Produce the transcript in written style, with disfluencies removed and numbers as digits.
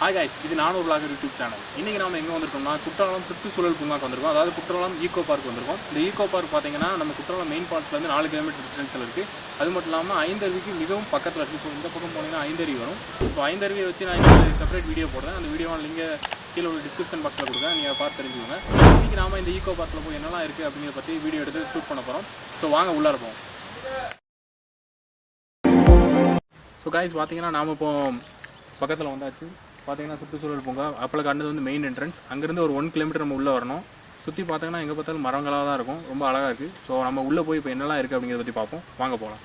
Hi guys, இது நானூறு vlogger YouTube channel. இன்றைக்கி நாம் எங்கே வந்திருக்கோம்னா குற்றாலம் சுற்றுச்சூழல் பூங்காக்கு வந்திருக்கோம். அதாவது குற்றாலம் ஈகோ பார்க் வந்திருக்கோம். இந்த ஈகோ பார்க் பார்த்தீங்கன்னா நம்ம குற்றாலம் மெயின் பார்க்லேருந்து 4 கிலோமீட்டர் டிஸ்டன்ஸில் இருக்குது. அது மட்டும் இல்லாமல் ஐந்தருவிக்கு மிகவும் பக்கத்தில் இருக்குது. ஸோ இந்த பக்கம் போனீங்கன்னா ஐந்தருவி வரும். ஸோ ஐந்தருவியை வச்சு நான் இன்னொரு செப்பரேட் வீடியோ போடுறேன். அந்த வீடியோவை லிங்கை கீழே உள்ள டிஸ்கிரிப்ஷன் பாக்ஸில் கொடுங்க, நீங்கள் பார்த்து தெரிஞ்சுக்கோங்க. இன்றைக்கி நாம் இந்த ஈகோ பார்க்கில் போய் என்னெல்லாம் இருக்குது அப்படிங்கிறத பற்றி வீடியோ எடுத்து ஷூட் பண்ண போகிறோம். ஸோ வாங்க உள்ளே இருப்போம். ஸோ காய்ஸ் பார்த்தீங்கன்னா நாம் இப்போ பக்கத்தில் வந்தாச்சு. பார்த்தீங்கன்னா சுற்றுச்சூழல் பூங்கா அப்பள காண்டது வந்து மெயின் என்ட்ரன்ஸ். அங்கேருந்து ஒரு 1 கிலோமீட்டர் நம்ம உள்ளே வரணும். சுற்றி பார்த்தீங்கன்னா எங்கே பார்த்தாலும் மரங்களாக தான் இருக்கும். ரொம்ப அழகாக இருக்குது. ஸோ நம்ம உள்ளே போய் இப்போ என்னெல்லாம் இருக்குது அப்படிங்கிறத பற்றி பார்ப்போம். வாங்க போகலாம்.